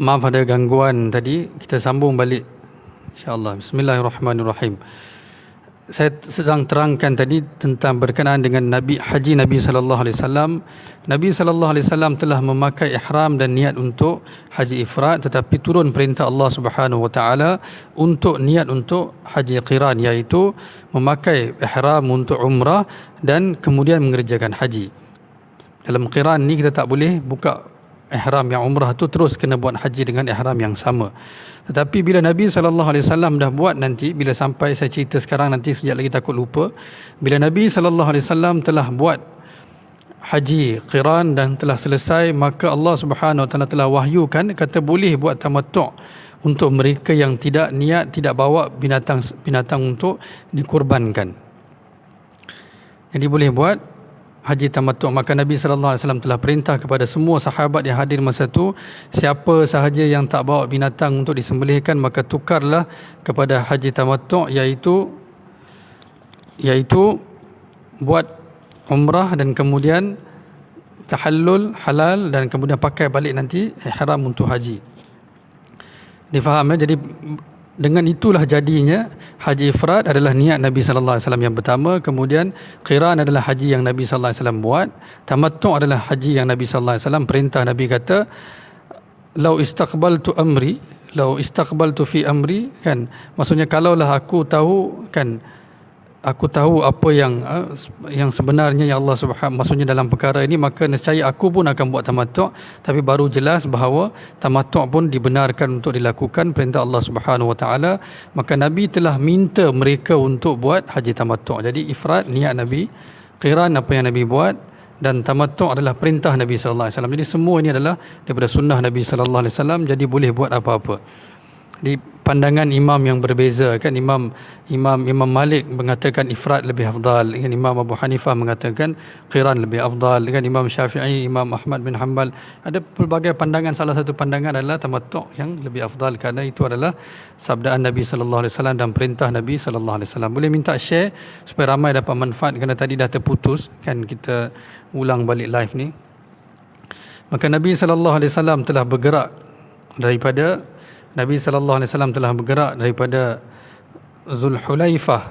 Maaf ada gangguan tadi, kita sambung balik insya-Allah. Bismillahirrahmanirrahim. Saya sedang terangkan tadi tentang berkenaan dengan Haji Nabi sallallahu alaihi wasallam. Nabi sallallahu alaihi wasallam telah memakai ihram dan niat untuk haji ifrad, tetapi turun perintah Allah Subhanahu wa taala untuk niat untuk haji qiran, iaitu memakai ihram untuk umrah dan kemudian mengerjakan haji. Dalam qiran ni kita tak boleh buka ihram yang umrah tu terus kena buat haji dengan ihram yang sama. Tetapi bila Nabi SAW dah buat nanti, bila sampai saya cerita sekarang, nanti sekejap lagi takut lupa, bila Nabi SAW telah buat haji qiran dan telah selesai, maka Allah Subhanahu Wa Taala telah wahyukan kata boleh buat tamattu' untuk mereka yang tidak niat, tidak bawa binatang untuk dikurbankan. Jadi boleh buat haji tamattu'. Maka Nabi SAW telah perintah kepada semua sahabat yang hadir masa itu, siapa sahaja yang tak bawa binatang untuk disembelihkan, maka tukarlah kepada haji tamattu', iaitu buat umrah dan kemudian tahallul halal dan kemudian pakai balik nanti ihram untuk haji. Difaham ya? Jadi dengan itulah jadinya haji ifrad adalah niat Nabi sallallahu alaihi wasallam yang pertama, kemudian qiran adalah haji yang Nabi sallallahu alaihi wasallam buat, tamattu' adalah haji yang Nabi sallallahu alaihi wasallam perintah. Nabi kata lau istaqbaltu fi amri, kan, maksudnya kalaulah aku tahu apa yang sebenarnya ya Allah Subhanahu, maksudnya dalam perkara ini, maka nescaya aku pun akan buat tamattu'. Tapi baru jelas bahawa tamattu' pun dibenarkan untuk dilakukan, perintah Allah Subhanahu Wa Taala. Maka Nabi telah minta mereka untuk buat haji tamattu'. Jadi ifrad niat Nabi, qiran apa yang Nabi buat, dan tamattu' adalah perintah Nabi sallallahu alaihi wasallam. Jadi semua ini adalah daripada sunnah Nabi sallallahu alaihi wasallam. Jadi boleh buat apa-apa. Di pandangan imam yang berbeza, kan, Imam Malik mengatakan ifrad lebih afdal, kan, Imam Abu Hanifah mengatakan qiran lebih afdal, kan, Imam Syafi'i, Imam Ahmad bin Hanbal, ada pelbagai pandangan. Salah satu pandangan adalah tamattu' yang lebih afdal kerana itu adalah sabdaan Nabi sallallahu alaihi wasallam dan perintah Nabi sallallahu alaihi wasallam. Boleh minta share supaya ramai dapat manfaat, kerana tadi dah terputus, kan, kita ulang balik live ni. Maka Nabi sallallahu alaihi wasallam telah bergerak daripada Zulhulaifah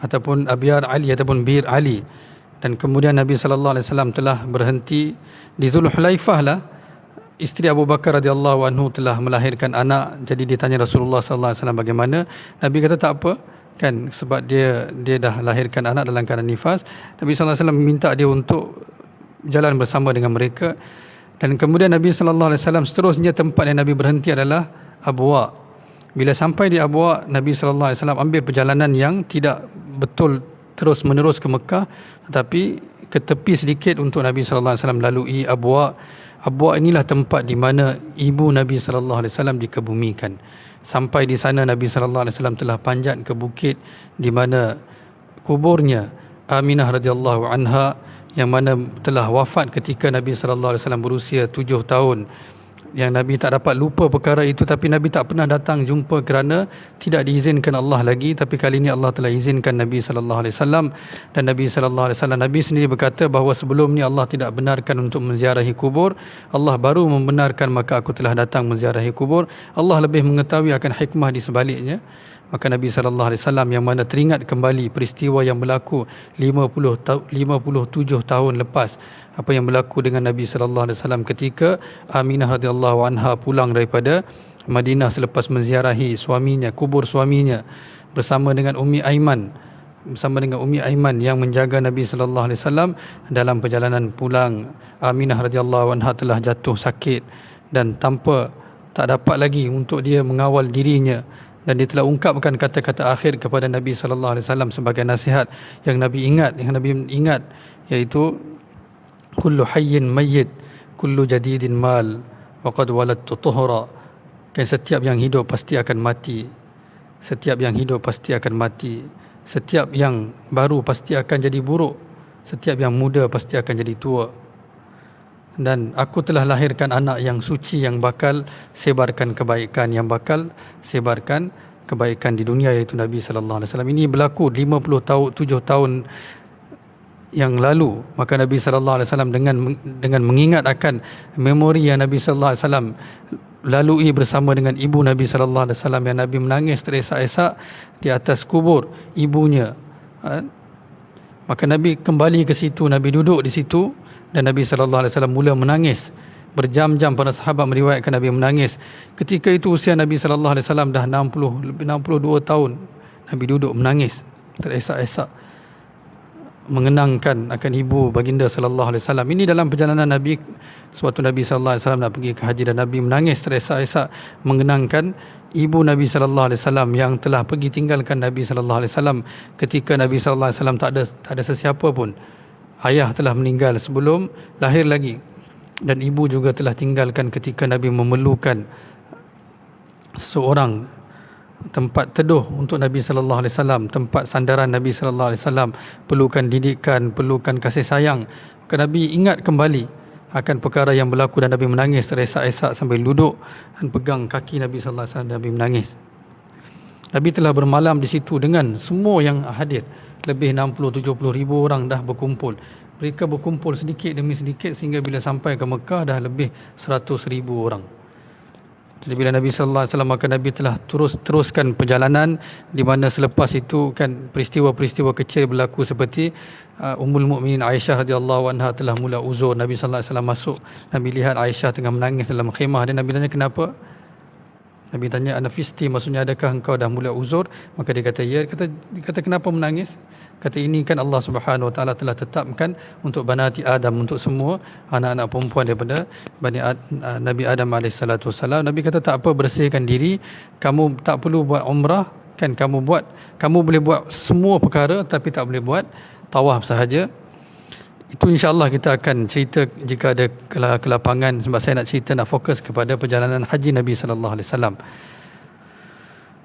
ataupun Abyar Ali ataupun Bir Ali, dan kemudian Nabi sallallahu alaihi wasallam telah berhenti di Zulhulaifah lah. Isteri Abu Bakar radhiyallahu anhu telah melahirkan anak. Jadi ditanya Rasulullah sallallahu alaihi wasallam bagaimana. Nabi kata tak apa, kan, sebab dia dah lahirkan anak dalam keadaan nifas. Nabi sallallahu alaihi wasallam minta dia untuk jalan bersama dengan mereka. Dan kemudian Nabi sallallahu alaihi wasallam seterusnya tempat yang Nabi berhenti adalah Abwa. Bila sampai di Abwa, Nabi sallallahu alaihi wasallam ambil perjalanan yang tidak betul terus menerus ke Mekah, tetapi ke tepi sedikit untuk Nabi sallallahu alaihi wasallam lalui Abwa. Abwa inilah tempat di mana ibu Nabi sallallahu alaihi wasallam dikebumikan. Sampai di sana Nabi sallallahu alaihi wasallam telah panjat ke bukit di mana kuburnya Aminah radhiyallahu anha, yang mana telah wafat ketika Nabi sallallahu alaihi wasallam berusia 7 tahun. Yang Nabi tak dapat lupa perkara itu, tapi Nabi tak pernah datang jumpa kerana tidak diizinkan Allah lagi. Tapi kali ini Allah telah izinkan Nabi sallallahu alaihi wasallam. Dan Nabi sallallahu alaihi wasallam, Nabi sendiri berkata bahawa sebelum ni Allah tidak benarkan untuk menziarahi kubur. Allah baru membenarkan, maka aku telah datang menziarahi kubur. Allah lebih mengetahui akan hikmah di sebaliknya. Maka Nabi sallallahu alaihi wasallam yang mana teringat kembali peristiwa yang berlaku 57 tahun lepas, apa yang berlaku dengan Nabi sallallahu alaihi wasallam ketika Aminah radhiyallahu anha pulang daripada Madinah selepas menziarahi suaminya, kubur suaminya, bersama dengan Ummi Aiman yang menjaga Nabi sallallahu alaihi wasallam. Dalam perjalanan pulang, Aminah radhiyallahu anha telah jatuh sakit dan tak dapat lagi untuk dia mengawal dirinya. Dan dia telah ungkapkan kata-kata akhir kepada Nabi sallallahu alaihi wasallam sebagai nasihat yang Nabi ingat, iaitu kullu hayyin mayyit kullu jadidin mal wa qad waladtu tuhra. Setiap yang hidup pasti akan mati. Setiap yang baru pasti akan jadi buruk. Setiap yang muda pasti akan jadi tua. Dan aku telah lahirkan anak yang suci yang bakal sebarkan kebaikan, di dunia, iaitu Nabi sallallahu alaihi wasallam. Ini berlaku 7 tahun yang lalu. Maka Nabi sallallahu alaihi wasallam dengan mengingat akan memori yang Nabi sallallahu alaihi wasallam lalui bersama dengan ibu Nabi sallallahu alaihi wasallam yang Nabi menangis teresak-esak di atas kubur ibunya. Maka Nabi kembali ke situ, Nabi duduk di situ dan Nabi sallallahu alaihi wasallam mula menangis. Berjam-jam para sahabat meriwayatkan Nabi menangis. Ketika itu usia Nabi sallallahu alaihi wasallam dah 62 tahun. Nabi duduk menangis teresak-esak mengenangkan akan ibu baginda sallallahu alaihi wasallam. Ini dalam perjalanan Nabi, suatu Nabi sallallahu alaihi wasallam nak pergi ke haji dan Nabi menangis teresak-esak mengenangkan ibu Nabi sallallahu alaihi wasallam yang telah pergi tinggalkan Nabi sallallahu alaihi wasallam ketika Nabi sallallahu alaihi wasallam tak ada sesiapa pun. Ayah telah meninggal sebelum lahir lagi dan ibu juga telah tinggalkan ketika Nabi memerlukan seorang tempat teduh untuk Nabi sallallahu alaihi wasallam, tempat sandaran Nabi sallallahu alaihi wasallam, perlukan didikan, perlukan kasih sayang. Maka Nabi ingat kembali akan perkara yang berlaku dan Nabi menangis teresak-esak sambil duduk dan pegang kaki Nabi sallallahu alaihi wasallam. Nabi menangis. Nabi telah bermalam di situ dengan semua yang hadir. Lebih 60-70 ribu orang dah berkumpul. Mereka berkumpul sedikit demi sedikit sehingga bila sampai ke Mekah dah lebih 100 ribu orang. Jadi bila Nabi sallallahu alaihi wasallam, maka Nabi telah teruskan perjalanan, di mana selepas itu kan peristiwa-peristiwa kecil berlaku seperti Ummul Mukminin Aisyah radhiyallahu anha telah mula uzur. Nabi sallallahu alaihi wasallam masuk, Nabi lihat Aisyah tengah menangis dalam khemah dan Nabi tanya kenapa? Nabi tanya anafisti, maksudnya adakah engkau dah mula uzur? Maka dia kata ya. Dia kata kenapa menangis? Kata ini kan Allah Subhanahu Wa Taala telah tetapkan untuk banati Adam, untuk semua anak-anak perempuan daripada Nabi Adam alaihissalatu wassalam. Nabi kata tak apa, bersihkan diri, kamu tak perlu buat umrah kan, kamu boleh buat semua perkara tapi tak boleh buat tawaf sahaja. Itu insya-Allah kita akan cerita jika ada kelapangan, sebab saya nak cerita, nak fokus kepada perjalanan haji Nabi sallallahu alaihi wasallam.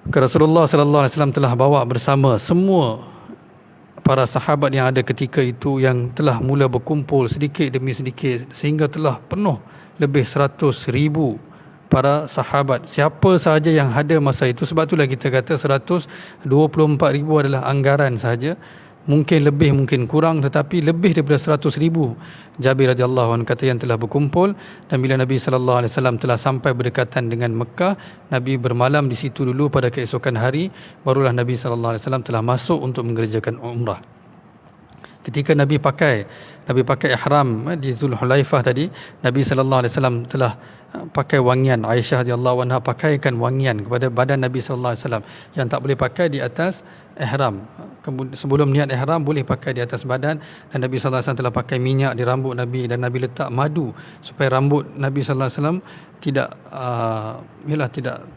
Rasulullah sallallahu alaihi wasallam telah bawa bersama semua para sahabat yang ada ketika itu, yang telah mula berkumpul sedikit demi sedikit sehingga telah penuh lebih 100 ribu para sahabat. Siapa sahaja yang ada masa itu, sebab itulah kita kata 124 ribu adalah anggaran sahaja. Mungkin lebih, mungkin kurang, tetapi lebih daripada 100 ribu Jabir radhiyallahu anhu kata yang telah berkumpul. Dan bila Nabi sallallahu alaihi wasallam telah sampai berdekatan dengan Mekah, Nabi bermalam di situ dulu. Pada keesokan hari barulah Nabi sallallahu alaihi wasallam telah masuk untuk mengerjakan umrah. Ketika Nabi pakai ihram di Zulhulaifah tadi, Nabi sallallahu alaihi wasallam telah pakai wangian. Aisyah radhiyallahu anha pakaikan wangian kepada badan Nabi sallallahu alaihi wasallam yang tak boleh pakai di atas ihram. Sebelum niat ihram boleh pakai di atas badan, dan Nabi sallallahu alaihi wasallam telah pakai minyak di rambut Nabi, dan Nabi letak madu supaya rambut Nabi sallallahu alaihi wasallam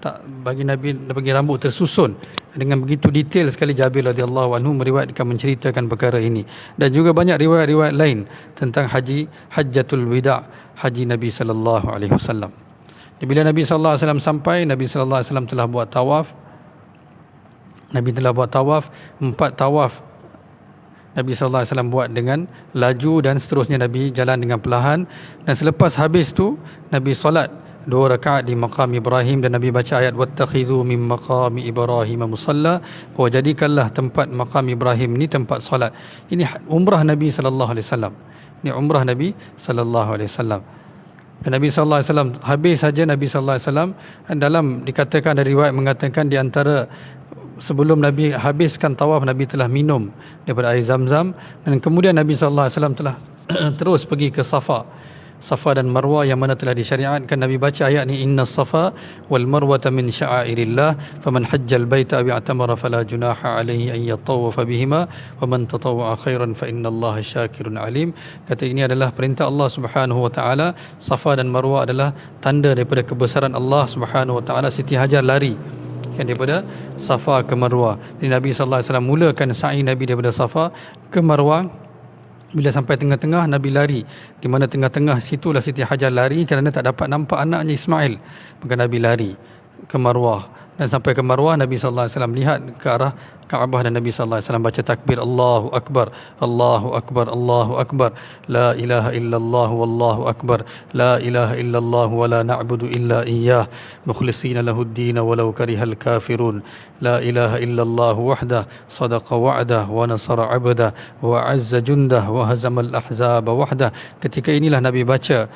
tak bagi Nabi bagi rambut tersusun. Dengan begitu detail sekali Jabir radhiyallahu anhu meriwayatkan, menceritakan perkara ini. Dan juga banyak riwayat-riwayat lain tentang hajjatul wida', haji Nabi sallallahu alaihi wasallam. Bila Nabi sallallahu alaihi wasallam sampai, Nabi sallallahu alaihi wasallam telah buat tawaf. Nabi telah buat tawaf, 4 tawaf Nabi sallallahu alaihi wasallam buat dengan laju, dan seterusnya Nabi jalan dengan perlahan. Dan selepas habis tu Nabi solat 2 rakaat di maqam Ibrahim, dan Nabi baca ayat wattakhidhu min maqami Ibrahim musalla, bahawa jadikanlah tempat maqam Ibrahim ni tempat solat. Ini umrah Nabi sallallahu alaihi wasallam. Ini umrah Nabi sallallahu alaihi wasallam. Dan Nabi sallallahu alaihi wasallam habis saja Nabi sallallahu alaihi wasallam, dalam dikatakan dari riwayat mengatakan di antara sebelum Nabi habiskan tawaf, Nabi telah minum daripada air Zam-Zam, dan kemudian Nabi sallallahu alaihi wasallam telah terus pergi ke Safa dan Marwah, yang mana telah disyariatkan. Nabi baca ayat ni, inna safa wal marwata min sya'airillah faman hajjal baita aw i'tamara fala junaha alaihi an yatawafa bihima wa man tatawwa'a khairan fa innallaha syakirun alim. Kata ini adalah perintah Allah Subhanahu wa taala. Safa dan Marwah adalah tanda daripada kebesaran Allah Subhanahu wa taala. Siti Hajar lari kan daripada Safa ke Marwah. Jadi Nabi sallallahu alaihi wasallam mulakan sa'i Nabi daripada Safa ke Marwah. Bila sampai tengah-tengah, Nabi lari. Di mana tengah-tengah situlah Siti Hajar lari kerana tak dapat nampak anaknya Ismail. Maka Nabi lari ke Marwah. Dan sampai ke Marwah, Nabi sallallahu alaihi wasallam lihat ke arah Kaabah, dan Nabi sallallahu alaihi wasallam baca takbir, Allahu akbar, Allahu akbar, Allahu akbar, la ilaha illallah wallahu akbar, la ilaha illallah wa la na'budu illa iyyah mukhlishina lahud-din walau karihal kafirun, la ilaha illallah wahdah sadaqa wa'dah wa nasara 'abdah wa 'azza jundah wa hazamal ahzaba wahdah. Ketika inilah Nabi baca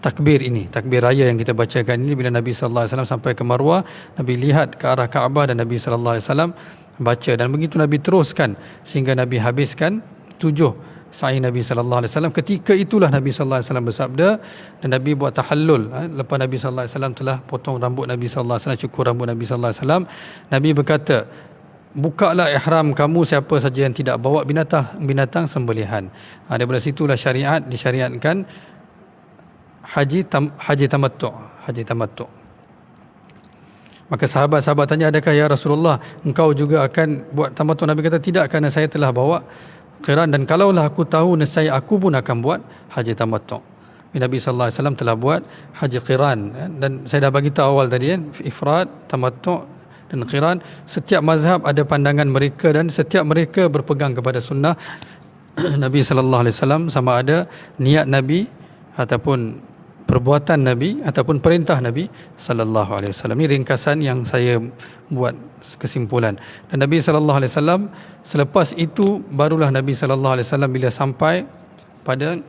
takbir ini, takbir raya yang kita bacakan ini, bila Nabi sallallahu alaihi wasallam sampai ke Marwah, Nabi lihat ke arah Kaabah dan Nabi sallallahu alaihi wasallam baca, dan begitu Nabi teruskan sehingga Nabi habiskan 7 sa'i Nabi sallallahu alaihi wasallam. Ketika itulah Nabi sallallahu alaihi wasallam bersabda, dan Nabi buat tahallul. Lepas Nabi sallallahu alaihi wasallam telah potong rambut Nabi sallallahu alaihi wasallam, cukur rambut Nabi sallallahu alaihi wasallam, Nabi berkata, bukalah ihram kamu siapa saja yang tidak bawa binatang sembelihan. Daripada situlah disyariatkan haji tamattu'. Maka sahabat-sahabat tanya, adakah ya Rasulullah engkau juga akan buat tamattu'? Nabi kata, tidak, kerana saya telah bawa qiran, dan kalaulah aku tahu nescaya aku pun akan buat haji tamattu'. Nabi sallallahu alaihi wasallam telah buat haji qiran, dan saya dah bagi tahu awal tadi ifrad, tamattu' dan qiran. Setiap mazhab ada pandangan mereka, dan setiap mereka berpegang kepada sunnah Nabi sallallahu alaihi wasallam, sama ada niat Nabi ataupun perbuatan Nabi ataupun perintah Nabi sallallahu alaihi wasallam. Ini ringkasan yang saya buat kesimpulan. Dan Nabi sallallahu alaihi wasallam selepas itu barulah Nabi sallallahu alaihi wasallam bila sampai pada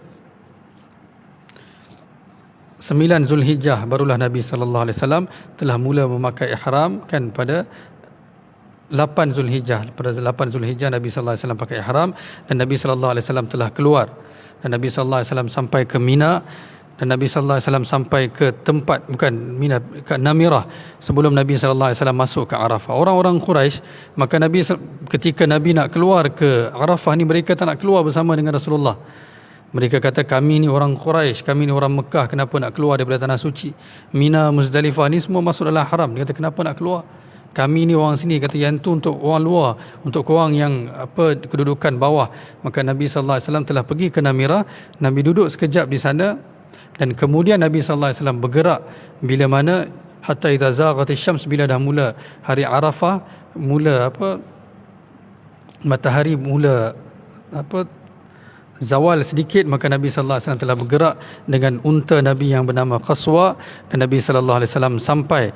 9 Zulhijjah, barulah Nabi sallallahu alaihi wasallam telah mula memakai ihram, kan, pada 8 Zulhijjah. Pada 8 Zulhijjah Nabi sallallahu alaihi wasallam pakai ihram, dan Nabi sallallahu alaihi wasallam telah keluar, dan Nabi sallallahu alaihi wasallam sampai ke Mina, dan Nabi sallallahu alaihi wasallam sampai ke tempat, bukan Mina, ke Namirah, sebelum Nabi sallallahu alaihi wasallam masuk ke Arafah. Orang-orang Quraisy, maka Nabi ketika Nabi nak keluar ke Arafah ni, mereka tak nak keluar bersama dengan Rasulullah. Mereka kata, kami ni orang Quraisy, kami ni orang Mekah, kenapa nak keluar daripada tanah suci? Mina, Muzdalifah ni semua masuk dalam haram. Dia kata, kenapa nak keluar? Kami ni orang sini. Kata, yang tu untuk orang luar, untuk korang yang kedudukan bawah. Maka Nabi sallallahu alaihi wasallam telah pergi ke Namirah. Nabi duduk sekejap di sana, dan kemudian Nabi sallallahu alaihi wasallam bergerak bila mana hatta idza zaghatis syams, bila dah mula hari Arafah, mula matahari mula zawal sedikit, maka Nabi sallallahu alaihi wasallam telah bergerak dengan unta Nabi yang bernama Qaswa, dan Nabi sallallahu alaihi wasallam sampai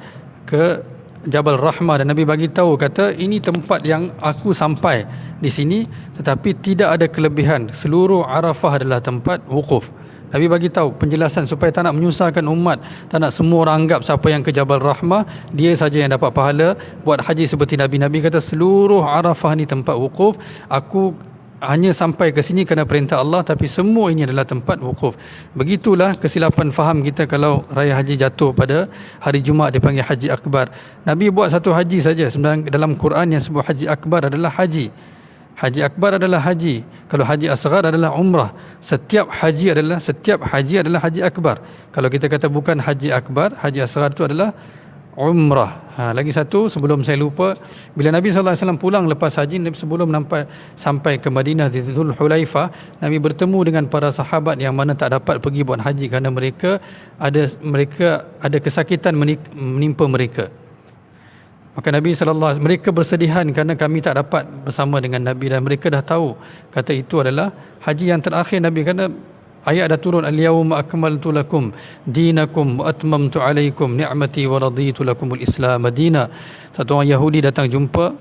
ke Jabal Rahmah, dan Nabi bagi tahu, kata, ini tempat yang aku sampai di sini, tetapi tidak ada kelebihan, seluruh Arafah adalah tempat wukuf. Nabi bagi tahu penjelasan supaya tak nak menyusahkan umat, tak nak semua orang anggap siapa yang ke Jabal Rahmah dia saja yang dapat pahala buat haji seperti Nabi. Nabi kata, seluruh Arafah ni tempat wukuf, aku hanya sampai ke sini kerana perintah Allah, tapi semua ini adalah tempat wukuf. Begitulah kesilapan faham kita kalau raya haji jatuh pada hari Jumaat dipanggil Haji Akbar. Nabi buat satu haji saja. Sebenarnya dalam Quran yang sebut Haji Akbar adalah haji. Haji Akbar adalah haji. Kalau Haji Asghar adalah umrah. Setiap haji adalah Haji Akbar. Kalau kita kata bukan Haji Akbar, Haji Asghar itu adalah umrah. Lagi satu sebelum saya lupa, bila Nabi sallallahu alaihi wasallam pulang lepas haji, sebelum sampai ke Madinah di Dzul Hulaifah, Nabi bertemu dengan para sahabat yang mana tak dapat pergi buat haji kerana mereka ada kesakitan menimpa mereka. Maka Nabi sallallahu alaihi wasallam, mereka bersedihan kerana kami tak dapat bersama dengan Nabi, dan mereka dah tahu kata itu adalah haji yang terakhir Nabi, kerana ayat dah turun, al-yawma akmaltu lakum dinakum wa atmamtu alaikum ni'mati wa raditu lakumul Islam madina. Satu orang Yahudi datang jumpa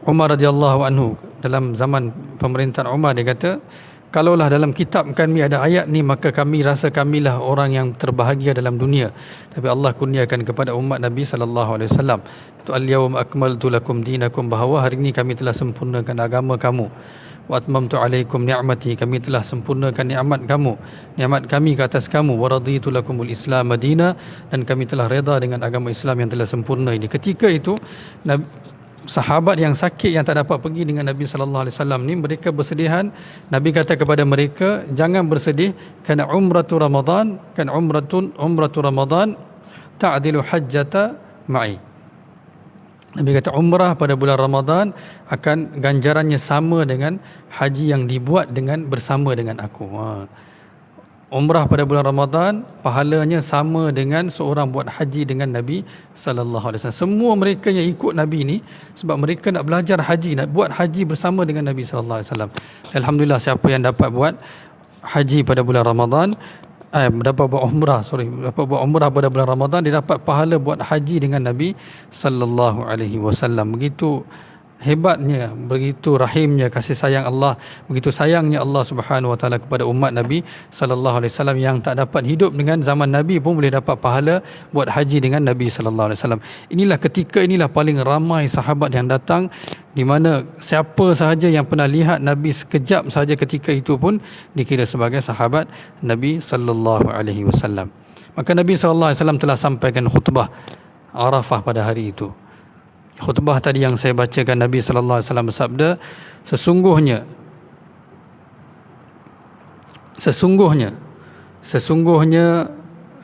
Umar radhiyallahu anhu dalam zaman pemerintahan Umar. Dia kata, kalaulah dalam kitab kami ada ayat ni, maka kami rasa kamilah orang yang terbahagia dalam dunia. Tapi Allah kurniakan kepada umat Nabi sallallahu alaihi wasallam tu, al-yawma akmaltu lakum dinakum, bahawa hari ini kami telah sempurnakan agama kamu. Wa atmamtu alaikum ni'mati, kami telah sempurnakan nikmat kami ke atas kamu. Wa raditu lakumul Islam madina, dan kami telah redha dengan agama Islam yang telah sempurna ini. Ketika itu sahabat yang sakit yang tak dapat pergi dengan Nabi sallallahu alaihi wasallam ni, mereka bersedihan. Nabi kata kepada mereka, jangan bersedih, kerana umratu Ramadan ta'dilu hajjata ma'i. Nabi kata, umrah pada bulan Ramadan akan ganjarannya sama dengan haji yang dibuat bersama dengan aku. Umrah pada bulan Ramadan pahalanya sama dengan seorang buat haji dengan Nabi sallallahu alaihi wasallam. Semua mereka yang ikut Nabi ni sebab mereka nak belajar haji, nak buat haji bersama dengan Nabi sallallahu alaihi wasallam. Alhamdulillah, siapa yang dapat buat haji pada bulan Ramadan, dapat buat umrah pada bulan Ramadan, dia dapat pahala buat haji dengan Nabi sallallahu alaihi wasallam. Begitu hebatnya, begitu rahimnya kasih sayang Allah, begitu sayangnya Allah Subhanahu wa taala kepada umat Nabi sallallahu alaihi wasallam yang tak dapat hidup dengan zaman Nabi pun boleh dapat pahala buat haji dengan Nabi sallallahu alaihi wasallam. Inilah ketika inilah paling ramai sahabat yang datang, di mana siapa sahaja yang pernah lihat Nabi sekejap sahaja ketika itu pun dikira sebagai sahabat Nabi sallallahu alaihi wasallam. Maka Nabi sallallahu alaihi wasallam telah sampaikan khutbah Arafah pada hari itu. Khutbah tadi yang saya bacakan, Nabi sallallahu alaihi wasallam bersabda, sesungguhnya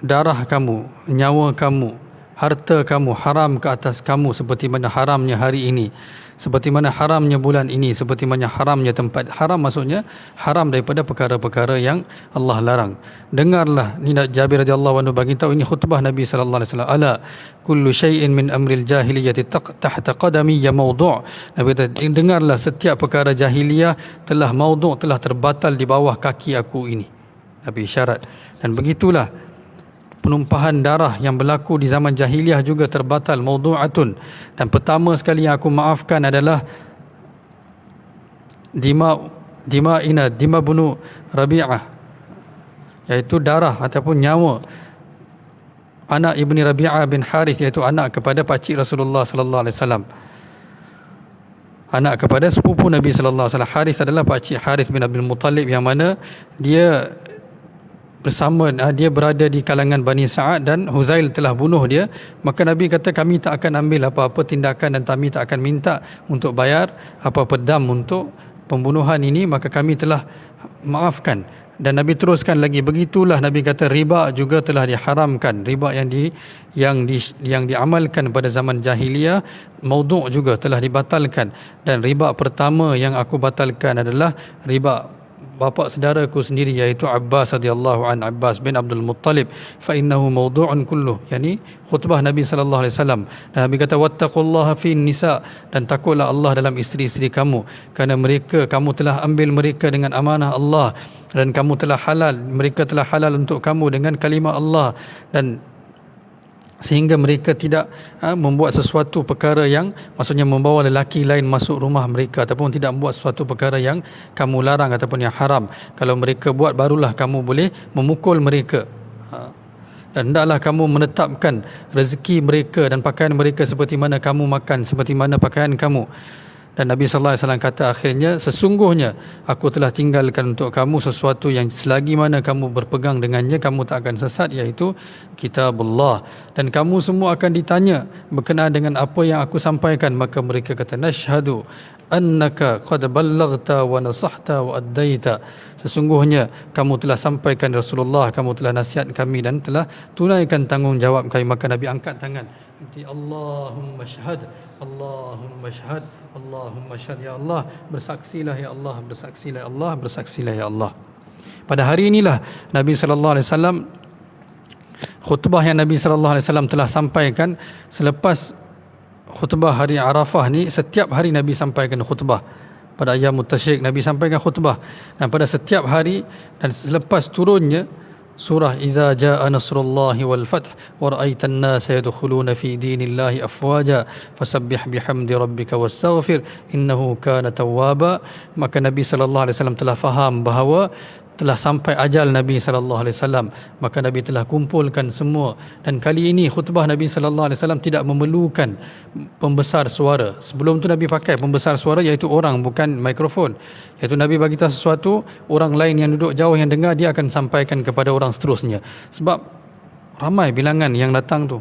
darah kamu, nyawa kamu, harta kamu haram ke atas kamu seperti mana haramnya hari ini, seperti mana haramnya bulan ini, seperti mana haramnya tempat. Haram maksudnya haram daripada perkara-perkara yang Allah larang. Dengarlah, ni Jabir radhiyallahu anhu bagi tahu, ini khutbah Nabi sallallahu alaihi wasallam. Ala kullu syai'in min amril jahiliyyati tahta qadami ya mawdu'. Nabi kata, dengarlah, setiap perkara jahiliyah telah mawdu', telah terbatal di bawah kaki aku ini. Nabi isyarat. Dan begitulah penumpahan darah yang berlaku di zaman jahiliyah juga terbatal, mawdu'atun. Dan pertama sekali yang aku maafkan adalah dima bunu Rabi'ah, iaitu darah ataupun nyawa anak ibni Rabi'ah bin Harith, iaitu anak kepada pakcik Rasulullah sallallahu alaihi wasallam, anak kepada sepupu Nabi sallallahu alaihi wasallam. Harith adalah pakcik Harith bin Abdul Muttalib, yang mana dia berada di kalangan Bani Sa'ad dan Huzail telah bunuh dia. Maka Nabi kata, kami tak akan ambil apa-apa tindakan dan kami tak akan minta untuk bayar apa-apa dam untuk pembunuhan ini, maka kami telah maafkan. Dan Nabi teruskan lagi, begitulah Nabi kata riba juga telah diharamkan. Riba yang diamalkan pada zaman jahiliyah, maudhu' juga telah dibatalkan. Dan riba pertama yang aku batalkan adalah riba bapa saudaraku sendiri, iaitu Abbas radhiyallahu an, Abbas bin Abdul Muttalib, fa innahu mawdu'un kulluh. Yani khutbah Nabi sallallahu alaihi wasallam. Dan Nabi kata, wattaqullaha fin nisa, dan takutlah Allah dalam isteri-isteri kamu, kerana kamu telah ambil mereka dengan amanah Allah, dan mereka telah halal untuk kamu dengan kalimah Allah, dan sehingga mereka tidak membuat sesuatu perkara yang maksudnya membawa lelaki lain masuk rumah mereka, ataupun tidak membuat sesuatu perkara yang kamu larang ataupun yang haram. Kalau mereka buat, barulah kamu boleh memukul mereka. Dan hendaklah kamu menetapkan rezeki mereka dan pakaian mereka seperti mana kamu makan, seperti mana pakaian kamu. Dan Nabi sallallahu alaihi wasallam kata akhirnya, sesungguhnya aku telah tinggalkan untuk kamu sesuatu yang selagi mana kamu berpegang dengannya, kamu tak akan sesat, iaitu kitabullah. Dan kamu semua akan ditanya berkenaan dengan apa yang aku sampaikan. Maka mereka kata, nashhadu annaka qad ballaghta wa nasahta wa addaita. Sesungguhnya kamu telah sampaikan Rasulullah, kamu telah nasihat kami dan telah tunaikan tanggungjawab kami. Maka Nabi angkat tangan, Allahumma syahad, Allahumma syahad, Allahumma syahad, ya Allah bersaksilah, ya Allah bersaksilah, ya Allah bersaksilah, ya Allah. Pada hari inilah Nabi sallallahu alaihi wasallam, khutbah yang Nabi sallallahu alaihi wasallam telah sampaikan selepas khutbah hari Arafah ni. Setiap hari Nabi sampaikan khutbah. Pada ayam tasyrik Nabi sampaikan khutbah, dan pada setiap hari, dan selepas turunnya surah Iza jaa nasrullahi wal fath wa ra'aitan nasa yadkhuluna fi dinillahi afwaja fasabbih bihamdi rabbika wastaghfir innahu kana tawwaba. Maka Nabi sallallahu alaihi wasallam telah faham bahawa telah sampai ajal Nabi sallallahu alaihi wasallam, maka Nabi telah kumpulkan semua. Dan kali ini khutbah Nabi sallallahu alaihi wasallam tidak memerlukan pembesar suara. Sebelum tu Nabi pakai pembesar suara, iaitu orang, bukan mikrofon. Iaitu Nabi bagi tahu sesuatu, orang lain yang duduk jauh yang dengar, dia akan sampaikan kepada orang seterusnya. Sebab ramai bilangan yang datang tu.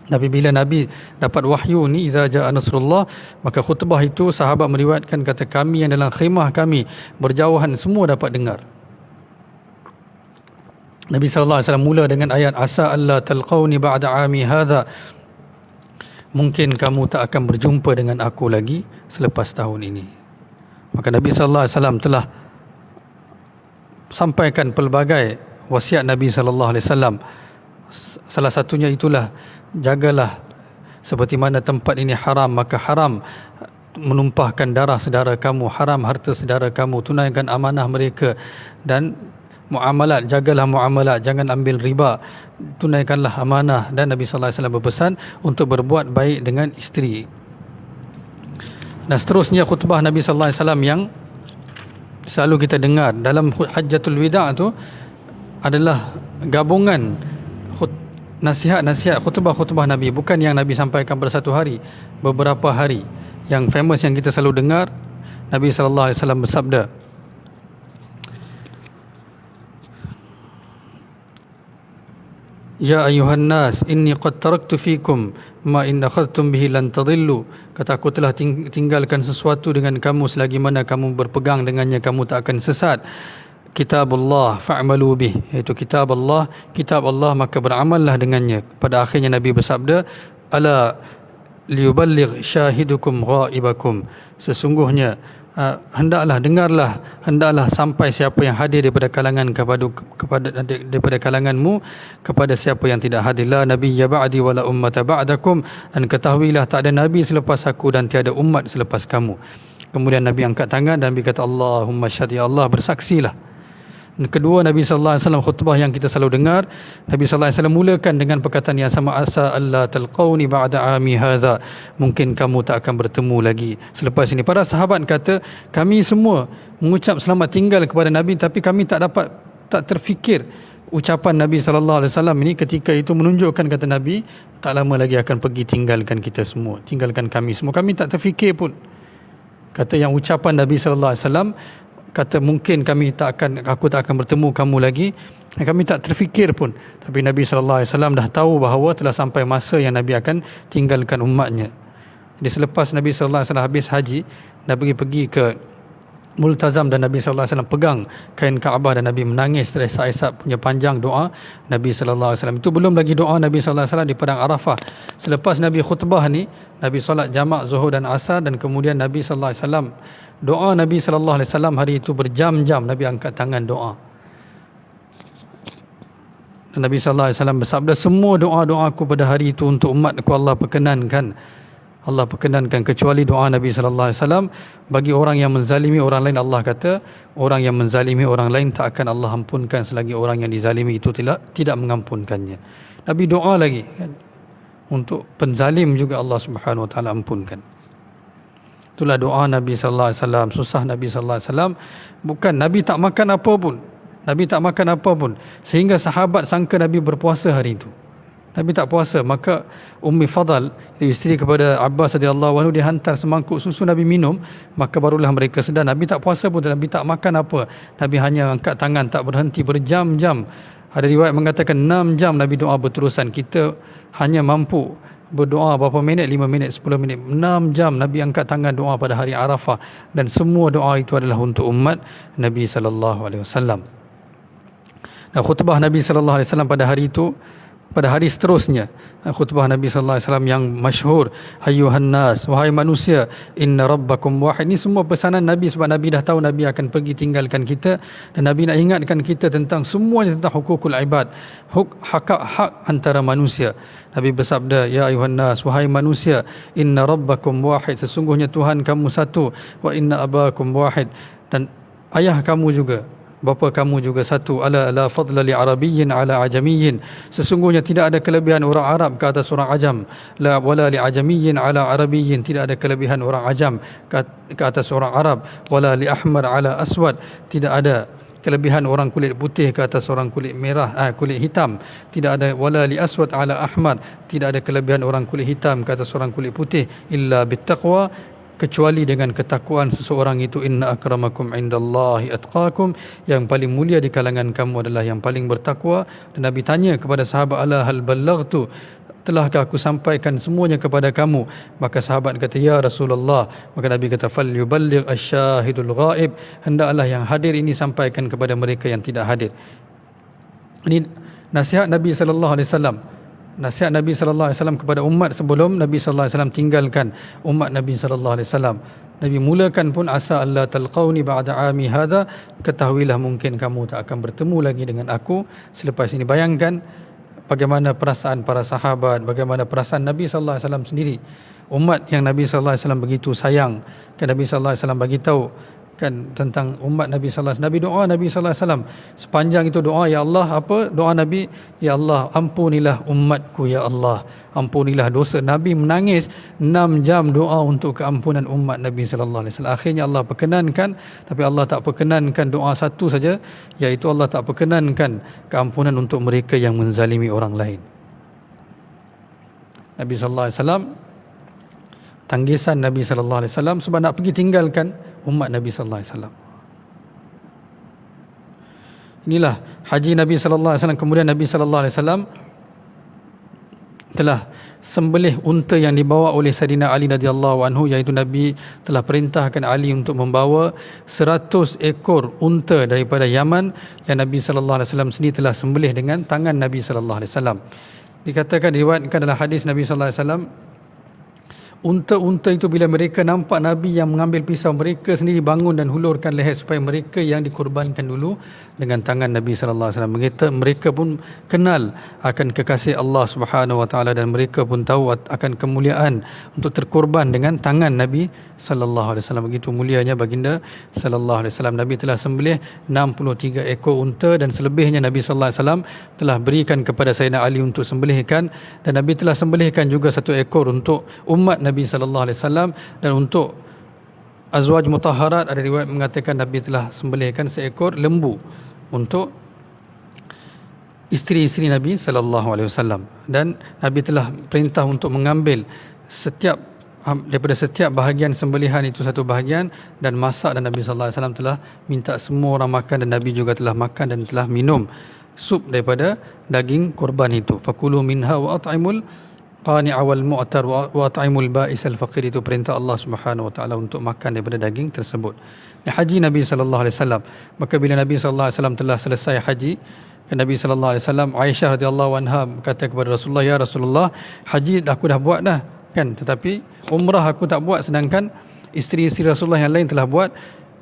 Tapi bila Nabi dapat wahyu ni, iza jaa nasrullah, maka khutbah itu sahabat meriwayatkan, kata kami yang dalam khemah kami berjauhan semua dapat dengar. Nabi sallallahu alaihi wasallam mula dengan ayat, asa alla talqauni ba'da 'ami hadha, mungkin kamu tak akan berjumpa dengan aku lagi selepas tahun ini. Maka Nabi sallallahu alaihi wasallam telah sampaikan pelbagai wasiat Nabi sallallahu alaihi wasallam. Salah satunya itulah, jagalah seperti mana tempat ini haram, maka haram menumpahkan darah saudara kamu, haram harta saudara kamu, tunaikan amanah mereka. Dan muamalat, jagalah muamalat, jangan ambil riba, tunaikanlah amanah. Dan Nabi sallallahu alaihi wasallam berpesan untuk berbuat baik dengan isteri. Dan seterusnya khutbah Nabi sallallahu alaihi wasallam yang selalu kita dengar dalam Hajjatul Wida' tu adalah gabungan nasihat-nasihat khutbah-khutbah Nabi, bukan yang Nabi sampaikan pada satu hari, beberapa hari. Yang famous yang kita selalu dengar, Nabi sallallahu alaihi wasallam bersabda, Ya ayuhan nas, inni qad taraktu fikum ma in akhadtum bihi lan tadillu. Kata, aku telah tinggalkan sesuatu dengan kamu, selagi mana kamu berpegang dengannya kamu tak akan sesat. Kitabullah fa'malu bih, iaitu kitab Allah, maka beramallah dengannya. Pada akhirnya Nabi bersabda, ala liyuballigh syahidukum ghaibakum, sesungguhnya hendaklah sampai siapa yang hadir daripada kalangan daripada kalanganmu kepada siapa yang tidak hadir. La nabiyya ba'di wala ummata ba'dakum, dan ketahuilah tak ada nabi selepas aku dan tiada umat selepas kamu. Kemudian Nabi angkat tangan dan Nabi kata, Allahumma syahid, ya Allah bersaksilah. Kedua, Nabi sallallahu alaihi wasallam khutbah yang kita selalu dengar, Nabi sallallahu alaihi wasallam mulakan dengan perkataan yang sama, asa alla talqauni ba'da ami hadza, mungkin kamu tak akan bertemu lagi selepas ini. Para sahabat kata, kami semua mengucap selamat tinggal kepada Nabi, tapi kami tak terfikir ucapan Nabi sallallahu alaihi wasallam ini ketika itu menunjukkan, kata Nabi, tak lama lagi akan pergi tinggalkan kita semua, tinggalkan kami semua. Kami tak terfikir pun. Kata yang ucapan Nabi sallallahu alaihi wasallam, kata mungkin aku tak akan bertemu kamu lagi, kami tak terfikir pun. Tapi Nabi sallallahu alaihi wasallam dah tahu bahawa telah sampai masa yang Nabi akan tinggalkan umatnya. Jadi selepas Nabi sallallahu alaihi wasallam habis haji, Nabi pergi ke Multazam dan Nabi sallallahu alaihi wasallam pegang kain Kaabah dan Nabi menangis teresak-esak punya panjang doa Nabi sallallahu alaihi wasallam. Itu belum lagi doa Nabi sallallahu alaihi wasallam di padang Arafah. Selepas Nabi khutbah ni, Nabi solat jamak Zuhur dan Asar, dan kemudian Nabi sallallahu alaihi wasallam doa Nabi sallallahu alaihi wasallam hari itu berjam-jam Nabi angkat tangan doa. Dan Nabi sallallahu alaihi wasallam bersabda, semua doa-doaku pada hari itu untuk umatku Allah perkenankan kecuali doa Nabi sallallahu alaihi wasallam bagi orang yang menzalimi orang lain. Allah kata, orang yang menzalimi orang lain tak akan Allah ampunkan selagi orang yang dizalimi itu tidak mengampunkannya. Nabi doa lagi kan, untuk penzalim juga Allah Subhanahu wa taala ampunkan. Itulah doa Nabi sallallahu alaihi wasallam. Susah Nabi sallallahu alaihi wasallam, bukan Nabi tak makan apa pun sehingga sahabat sangka Nabi berpuasa hari itu. Nabi tak puasa. Maka Ummi Fadal, isteri kepada Abbas radhiyallahu anhu, dia hantar semangkuk susu Nabi minum. Maka barulah mereka sedar Nabi tak puasa pun, Nabi tak makan apa. Nabi hanya angkat tangan, tak berhenti, berjam-jam. Ada riwayat mengatakan 6 jam Nabi doa berterusan. Kita hanya mampu berdoa berapa minit, 5 minit, 10 minit. 6 jam Nabi angkat tangan doa pada hari Arafah, dan semua doa itu adalah untuk umat Nabi sallallahu alaihi wasallam. Dan khutbah Nabi sallallahu alaihi wasallam pada hari itu, pada hari seterusnya, khutbah Nabi sallallahu alaihi wasallam yang masyhur, ayyuhan nas, wahai manusia, inna rabbakum wahid. Ini semua pesanan Nabi, sebab Nabi dah tahu Nabi akan pergi tinggalkan kita, dan Nabi nak ingatkan kita tentang semuanya, tentang hukukul ibad, hak antara manusia. Nabi bersabda, ya ayyuhan nas, wahai manusia, inna rabbakum wahid, sesungguhnya Tuhan kamu satu, wa inna abakum wahid, dan ayah kamu juga, bapa kamu juga satu. Ala la fadla li arabiyyin ala ajamiyyin, sesungguhnya tidak ada kelebihan orang Arab ke atas orang Ajam. La wala li ajamiyyin ala arabiyyin, tidak ada kelebihan orang Ajam ke atas orang Arab. Wala li ahmar ala aswad, tidak ada kelebihan orang kulit putih ke atas orang kulit merah, kulit hitam. Tidak ada wala li aswad ala ahmar, tidak ada kelebihan orang kulit hitam ke atas orang kulit putih. Illa bittaqwa, kecuali dengan ketakwaan seseorang itu. Inna akramakum indallahi atqakum, yang paling mulia di kalangan kamu adalah yang paling bertakwa. Dan Nabi tanya kepada sahabat, ala hal ballaghtu, telahkah aku sampaikan semuanya kepada kamu? Maka sahabat kata, ya Rasulullah. Maka Nabi kata, fal yuballigh asyahidul ghaib, hendaklah yang hadir ini sampaikan kepada mereka yang tidak hadir. Ini nasihat Nabi sallallahu alaihi wasallam, nasihat Nabi sallallahu alaihi wasallam kepada umat sebelum Nabi sallallahu alaihi wasallam tinggalkan umat Nabi sallallahu alaihi wasallam. Nabi mulakan pun, asa alla talqauni ba'da ami hadza, ketahuilah mungkin kamu tak akan bertemu lagi dengan aku selepas ini. Bayangkan bagaimana perasaan para sahabat, bagaimana perasaan Nabi sallallahu alaihi wasallam sendiri. Umat yang Nabi sallallahu alaihi wasallam begitu sayang, kan Nabi sallallahu alaihi wasallam bagi tahu kan tentang umat Nabi sallallahu alaihi wasallam. Nabi doa Nabi sallallahu alaihi wasallam sepanjang itu doa, ya Allah, apa doa Nabi? Ya Allah, ampunilah umatku, ya Allah, ampunilah dosa. Nabi menangis 6 jam doa untuk keampunan umat Nabi sallallahu alaihi wasallam. Akhirnya Allah perkenankan, tapi Allah tak perkenankan doa satu saja, iaitu Allah tak perkenankan keampunan untuk mereka yang menzalimi orang lain. Nabi sallallahu alaihi wasallam, tanggisan Nabi sallallahu alaihi wasallam sebab nak pergi tinggalkan umat Nabi sallallahu alaihi wasallam. Inilah haji Nabi sallallahu alaihi wasallam. Kemudian Nabi sallallahu alaihi wasallam telah sembelih unta yang dibawa oleh Saidina Ali radhiyallahu anhu, iaitu Nabi telah perintahkan Ali untuk membawa 100 ekor unta daripada Yaman yang Nabi sallallahu alaihi wasallam sendiri telah sembelih dengan tangan Nabi sallallahu alaihi wasallam. Dikatakan, diriwayatkan dalam hadis Nabi sallallahu alaihi wasallam, unta-unta itu bila mereka nampak Nabi yang mengambil pisau, mereka sendiri bangun dan hulurkan leher supaya mereka yang dikorbankan dulu dengan tangan Nabi sallallahu alaihi wasallam. Mereka pun kenal akan kekasih Allah Subhanahu wa taala dan mereka pun tahu akan kemuliaan untuk terkorban dengan tangan Nabi sallallahu alaihi wasallam. Begitu mulianya baginda sallallahu alaihi wasallam. Nabi telah sembelih 63 ekor unta dan selebihnya Nabi sallallahu alaihi wasallam telah berikan kepada Sayyidina Ali untuk sembelihkan, dan Nabi telah sembelihkan juga 1 ekor untuk umat Nabi sallallahu alaihi wasallam, dan untuk azwaj mutahharat ada riwayat mengatakan Nabi telah sembelihkan 1 ekor lembu untuk isteri-isteri Nabi sallallahu alaihi wasallam. Dan Nabi telah perintah untuk mengambil daripada setiap bahagian sembelihan itu 1 bahagian dan masak, dan Nabi sallallahu alaihi wasallam telah minta semua orang makan, dan Nabi juga telah makan dan telah minum sup daripada daging korban itu. Fakulu minha wa at'imul qani'a wal mu'tar wa at'imul ba'is al faqir. Itu perintah Allah Subhanahu wa taala untuk makan daripada daging tersebut. Haji Nabi sallallahu alaihi wasallam, maka bila Nabi sallallahu alaihi wasallam telah selesai haji, Nabi sallallahu alaihi wasallam, Aisyah radhiyallahu anha berkata kepada Rasulullah, ya Rasulullah, haji aku dah buat dah kan, tetapi umrah aku tak buat, sedangkan isteri-isteri Rasulullah yang lain telah buat.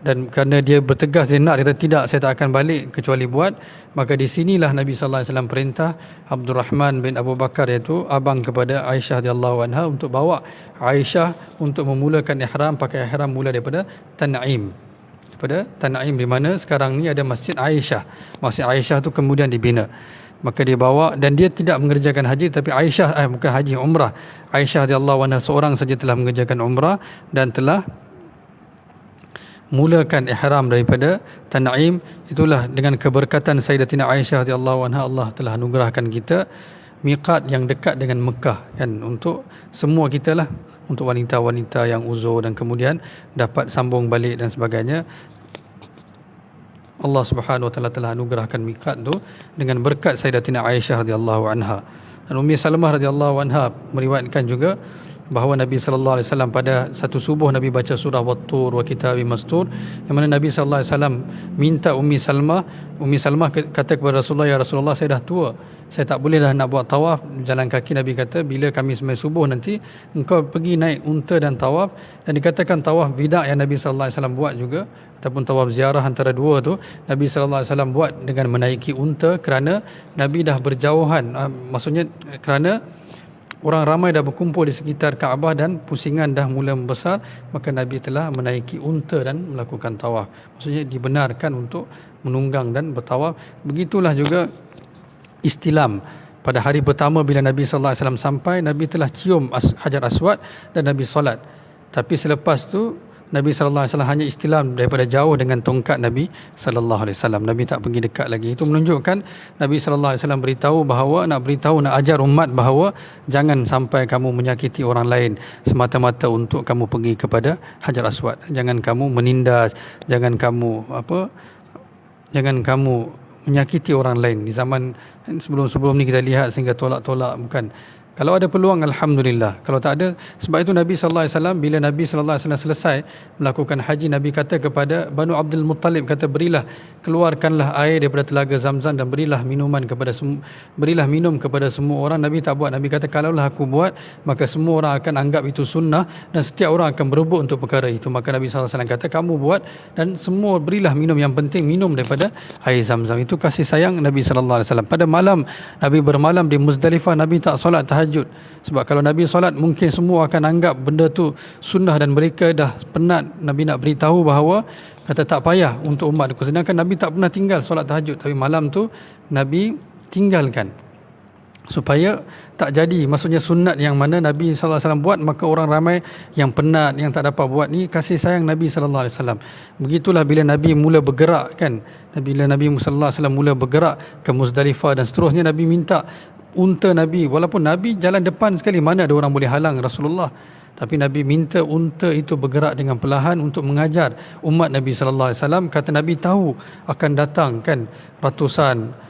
Dan kerana dia bertegas, dia nak, dia kata tidak, saya tak akan balik kecuali buat. Maka di sinilah Nabi sallallahu alaihi wasallam perintah Abdurrahman bin Abu Bakar, iaitu abang kepada Aisyah radhiyallahu anha, untuk bawa Aisyah untuk memulakan ihram, pakai ihram mula daripada Tan'im. Daripada Tan'im, di mana sekarang ni ada Masjid Aisyah. Masjid Aisyah tu kemudian dibina. Maka dia bawa, dan dia tidak mengerjakan haji, tapi Aisyah bukan haji, umrah. Aisyah radhiyallahu anha seorang saja telah mengerjakan umrah dan telah mulakan ihram daripada Tan'im. Itulah dengan keberkatan Sayyidatina Aisyah radhiyallahu anha, Allah telah anugerahkan kita miqat yang dekat dengan Mekah kan, untuk semua kita lah, untuk wanita-wanita yang uzur dan kemudian dapat sambung balik dan sebagainya. Allah Subhanahu wa taala telah anugerahkan miqat tu dengan berkat Sayyidatina Aisyah radhiyallahu anha. Dan Ummi Salamah radhiyallahu anha meriwayatkan juga bahawa Nabi sallallahu alaihi wasallam pada satu subuh Nabi baca surah Wat-Tur wa kitabim mastur, yang mana Nabi sallallahu alaihi wasallam minta Ummi Salamah kata kepada Rasulullah, ya Rasulullah, saya dah tua, saya tak boleh dah nak buat tawaf jalan kaki. Nabi kata, bila kami sembahyang subuh nanti engkau pergi naik unta dan tawaf. Dan dikatakan tawaf wida yang Nabi sallallahu alaihi wasallam buat juga, ataupun tawaf ziarah antara dua tu, Nabi sallallahu alaihi wasallam buat dengan menaiki unta, kerana Nabi dah berjauhan, maksudnya kerana orang ramai dah berkumpul di sekitar Kaabah dan pusingan dah mula membesar, maka Nabi telah menaiki unta dan melakukan tawaf. Maksudnya dibenarkan untuk menunggang dan bertawaf. Begitulah juga istilam. Pada hari pertama bila Nabi sallallahu alaihi wasallam sampai, Nabi telah cium Hajar Aswad dan Nabi solat. Tapi selepas tu Nabi sallallahu alaihi wasallam hanya istilam daripada jauh dengan tongkat Nabi sallallahu alaihi wasallam. Nabi tak pergi dekat lagi. Itu menunjukkan Nabi sallallahu alaihi wasallam nak ajar umat bahawa jangan sampai kamu menyakiti orang lain semata-mata untuk kamu pergi kepada Hajar Aswad. Jangan kamu menindas, jangan kamu menyakiti orang lain. Di zaman sebelum ni kita lihat sehingga tolak-tolak, bukan. Kalau ada peluang, alhamdulillah. Kalau tak ada, sebab itu Nabi sallallahu alaihi wasallam, bila Nabi sallallahu alaihi wasallam selesai melakukan haji, Nabi kata kepada Banu Abdul Muttalib, kata, keluarkanlah air daripada telaga Zamzam dan berilah minum kepada semua orang. Nabi tak buat. Nabi kata, kalaulah aku buat, maka semua orang akan anggap itu sunnah dan setiap orang akan berebut untuk perkara itu. Maka Nabi sallallahu alaihi wasallam kata, kamu buat dan semua berilah minum, yang penting minum daripada air Zamzam. Itu kasih sayang Nabi sallallahu alaihi wasallam. Pada malam Nabi bermalam di Muzdalifah, Nabi tak solat tahajud tahajud. Sebab kalau Nabi solat mungkin semua akan anggap benda tu sunnah dan mereka dah penat. Nabi nak beritahu bahawa kata tak payah untuk umat. Sedangkan Nabi tak pernah tinggal solat tahajud, tapi malam tu Nabi tinggalkan supaya tak jadi, maksudnya sunat yang mana Nabi SAW buat, maka orang ramai yang penat, yang tak dapat buat ni kasih sayang Nabi SAW. Begitulah bila Nabi mula bergerak kan, bila Nabi SAW mula bergerak ke Muzdalifah dan seterusnya, Nabi minta unta Nabi, walaupun Nabi jalan depan sekali, mana ada orang boleh halang Rasulullah, tapi Nabi minta unta itu bergerak dengan perlahan untuk mengajar umat Nabi SAW. Kata Nabi tahu akan datang kan ratusan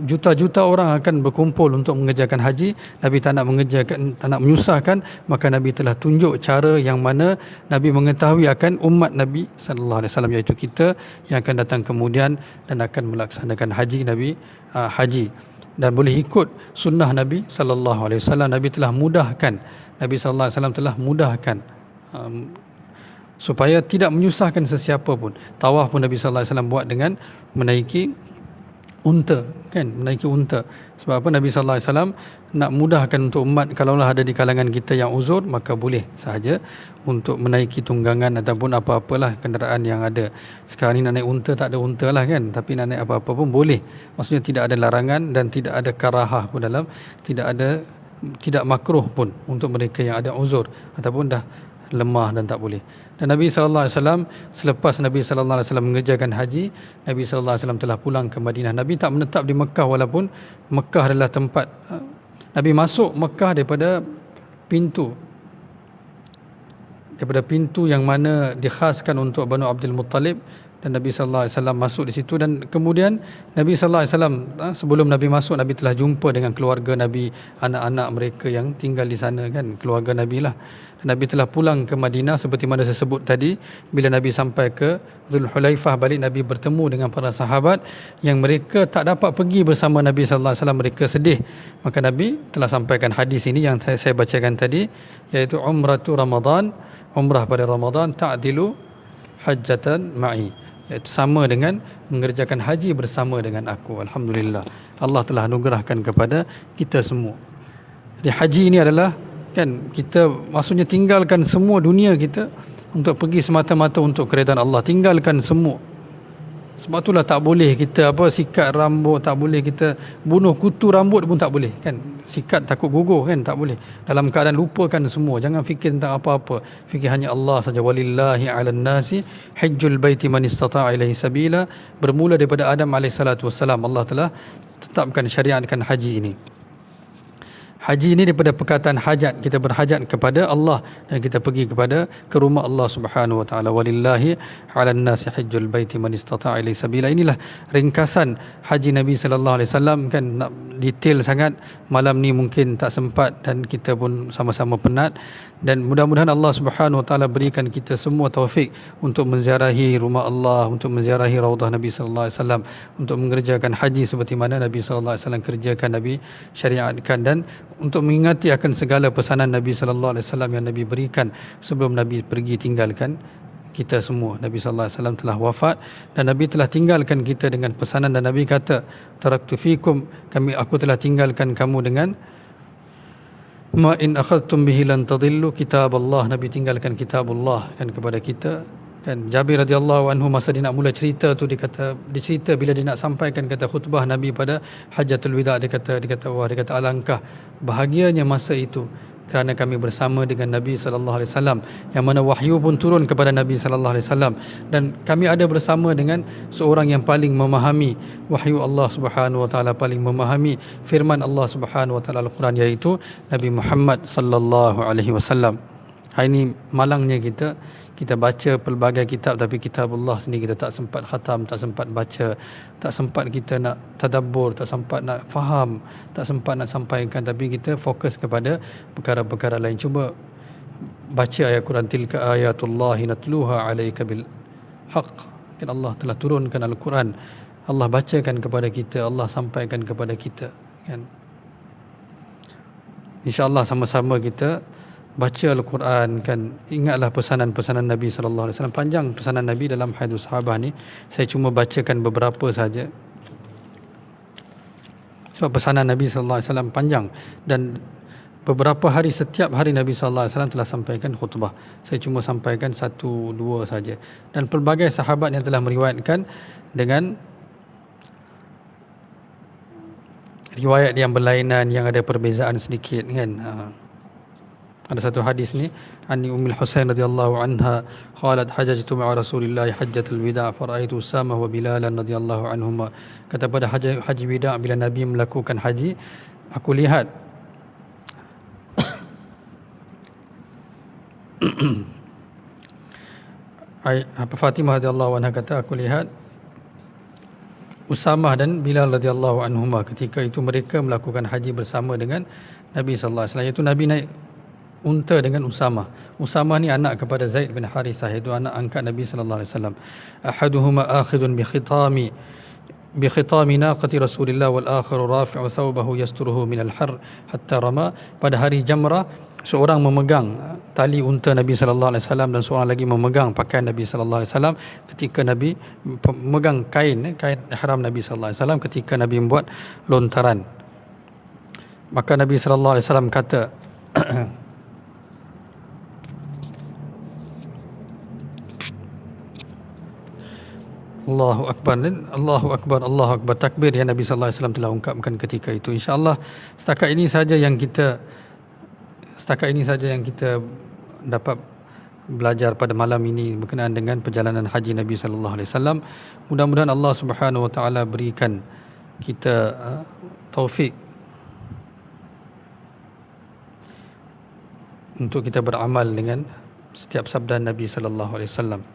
juta-juta orang akan berkumpul untuk mengerjakan haji. Nabi tak nak mengerjakan, tak nak menyusahkan, maka Nabi telah tunjuk cara yang mana Nabi mengetahui akan umat Nabi sallallahu alaihi wasallam, iaitu kita yang akan datang kemudian dan akan melaksanakan haji dan boleh ikut sunnah Nabi sallallahu alaihi wasallam. Nabi telah mudahkan, Nabi sallallahu alaihi wasallam telah mudahkan supaya tidak menyusahkan sesiapa pun. Tawaf pun Nabi sallallahu alaihi wasallam buat dengan menaiki unta kan, menaiki unta. Sebab apa? Nabi sallallahu alaihi wasallam nak mudahkan untuk umat. Kalaulah ada di kalangan kita yang uzur, maka boleh sahaja untuk menaiki tunggangan ataupun apa-apalah kenderaan yang ada. Sekarang ni nak naik unta tak ada unta lah kan, tapi nak naik apa-apa pun boleh. Maksudnya tidak ada larangan dan tidak ada karahah pun dalam, tidak makruh pun untuk mereka yang ada uzur ataupun dah lemah dan tak boleh. Dan Nabi SAW, selepas Nabi SAW mengerjakan haji, Nabi SAW telah pulang ke Madinah. Nabi tak menetap di Mekah, walaupun Mekah adalah tempat Nabi masuk Mekah daripada pintu yang mana dikhaskan untuk Banu Abdul Muttalib, dan Nabi SAW masuk di situ. Dan kemudian Nabi SAW, sebelum Nabi masuk, Nabi telah jumpa dengan keluarga Nabi, anak-anak mereka yang tinggal di sana kan, keluarga Nabi lah. Dan Nabi telah pulang ke Madinah seperti mana saya sebut tadi. Bila Nabi sampai ke Zulhulaifah balik, Nabi bertemu dengan para sahabat yang mereka tak dapat pergi bersama Nabi SAW, mereka sedih. Maka Nabi telah sampaikan hadis ini yang saya bacakan tadi, iaitu umratu Ramadan, umrah pada Ramadan ta'dilu hajjatan ma'i, iaitu sama dengan mengerjakan haji bersama dengan aku. Alhamdulillah, Allah telah anugerahkan kepada kita semua. Jadi haji ini adalah kan, kita maksudnya tinggalkan semua dunia kita untuk pergi semata-mata untuk keredaan Allah. Tinggalkan semua. Sebab itulah tak boleh kita sikat rambut, tak boleh kita bunuh kutu rambut pun tak boleh kan. Sikat takut gugur kan, tak boleh. Dalam keadaan lupakan semua, jangan fikir tentang apa-apa, fikir hanya Allah saja. Walillahi 'alan nasi hajjul baiti man istata'a ilaihi sabila. Bermula daripada Adam alaihissalatu wassalam, Allah telah tetapkan, syariatkan haji ini. Haji ini daripada perkataan hajat, kita berhajat kepada Allah dan kita pergi ke rumah Allah Subhanahu wa taala. Walillahi 'alan nasi hajjul baiti man istata'a ilaihi sabila. Inilah ringkasan haji Nabi sallallahu alaihi wasallam kan, nak detail sangat malam ni mungkin tak sempat dan kita pun sama-sama penat. Dan mudah-mudahan Allah Subhanahu wa taala berikan kita semua taufik untuk menziarahi rumah Allah, untuk menziarahi raudhah Nabi sallallahu alaihi wasallam, untuk mengerjakan haji seperti mana Nabi sallallahu alaihi wasallam kerjakan, Nabi syariatkan, dan untuk mengingati akan segala pesanan Nabi sallallahu alaihi wasallam yang Nabi berikan sebelum Nabi pergi tinggalkan kita semua. Nabi sallallahu alaihi wasallam telah wafat dan Nabi telah tinggalkan kita dengan pesanan, dan Nabi kata, taraktu fikum, aku telah tinggalkan kamu dengan ma in akhadtum bihi lan tadillu, kitab Allah. Nabi tinggalkan kitab Allah kan kepada kita kan. Jabir radhiyallahu anhu masa dia nak mula cerita tu, dia cerita bila dia nak sampaikan kata khutbah Nabi pada Hajjatul Wida, dia kata alangkah bahagianya masa itu kerana kami bersama dengan Nabi sallallahu alaihi wasallam, yang mana wahyu pun turun kepada Nabi sallallahu alaihi wasallam, dan kami ada bersama dengan seorang yang paling memahami wahyu Allah Subhanahu wa taala, paling memahami firman Allah Subhanahu wa taala Al-Quran, iaitu Nabi Muhammad sallallahu alaihi wasallam. Hari ini malangnya kita baca pelbagai kitab, tapi kitab Allah sendiri kita tak sempat khatam, tak sempat baca, tak sempat kita nak tadabbur, tak sempat nak faham, tak sempat nak sampaikan, tapi kita fokus kepada perkara-perkara lain. Cuba baca ayat Quran, tilka ayatullahi natluha alaika bil haqq. Kan Allah telah turunkan Al-Quran, Allah bacakan kepada kita, Allah sampaikan kepada kita kan. InsyaAllah sama-sama kita baca Al-Quran kan. Ingatlah pesanan-pesanan Nabi sallallahu alaihi wasallam. Panjang pesanan Nabi dalam Hadis Sahabah ni. Saya cuma bacakan beberapa saja. Sebab pesanan Nabi sallallahu alaihi wasallam panjang, dan beberapa hari, setiap hari Nabi sallallahu alaihi wasallam telah sampaikan khutbah. Saya cuma sampaikan 1-2 saja. Dan pelbagai sahabat yang telah meriwayatkan dengan riwayat yang berlainan, yang ada perbezaan sedikit kan. Ada satu hadis ni, Ani Ummul Husain radhiyallahu anha qalat hajjatu ma'a Rasulillah hajjatul wida' faraitu Usamah wa Bilalan radhiyallahu anhuma. Kata pada haji wida' bila Nabi melakukan haji, aku lihat Fatimah radhiyallahu anha kata, aku lihat Usamah dan Bilal radhiyallahu anhuma ketika itu mereka melakukan haji bersama dengan Nabi sallallahu alaihi wasallam, iaitu Nabi naik unta dengan Usamah. Usamah ni anak kepada Zaid bin Harithah, iaitu anak angkat Nabi sallallahu alaihi wasallam. Ahaduhuma akhidun bi khitami naqati Rasulillah wal akharu rafi'u thawbahu yasturuhu min al-har hatta rama. Pada hari Jamrah, seorang memegang tali unta Nabi sallallahu alaihi wasallam dan seorang lagi memegang pakaian Nabi sallallahu alaihi wasallam ketika Nabi memegang kain ihram Nabi sallallahu alaihi wasallam ketika Nabi membuat lontaran. Maka Nabi sallallahu alaihi wasallam kata Allahu Akbar, Allahu Akbar, Allahu Akbar, takbir yang Nabi sallallahu alaihi wasallam telah ungkapkan ketika itu. InsyaAllah setakat ini saja yang kita dapat belajar pada malam ini berkenaan dengan perjalanan haji Nabi sallallahu alaihi wasallam. Mudah-mudahan Allah Subhanahu wa taala berikan kita taufik untuk kita beramal dengan setiap sabda Nabi sallallahu alaihi wasallam.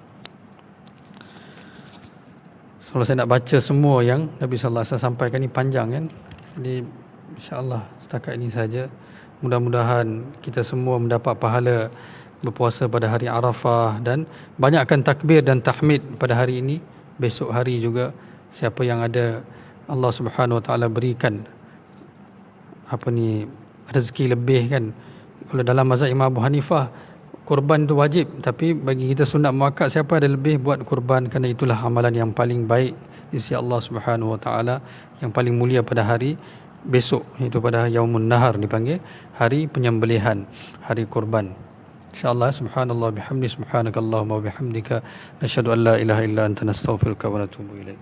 Kalau saya nak baca semua yang Nabi sallallahu alaihi wasallam sampaikan ni panjang kan. Jadi insya-Allah setakat ini saja. Mudah-mudahan kita semua mendapat pahala berpuasa pada hari Arafah dan banyakkan takbir dan tahmid pada hari ini. Besok hari juga siapa yang ada Allah Subhanahu wa taala berikan rezeki lebih kan. Kalau dalam mazhab Imam Abu Hanifah kurban itu wajib, tapi bagi kita sunat muakkad, siapa ada lebih buat kurban, kerana itulah amalan yang paling baik di sisi Allah Subhanahu wa taala, yang paling mulia pada hari besok, iaitu pada Yaumun Nahar, dipanggil hari penyembelihan, hari kurban. InsyaAllah. Subhanallah bihamdi, subhanakallahumma wa bihamdika, nasyhadu an la ilaha illa anta nastaghfiruka wa natubu ilaik.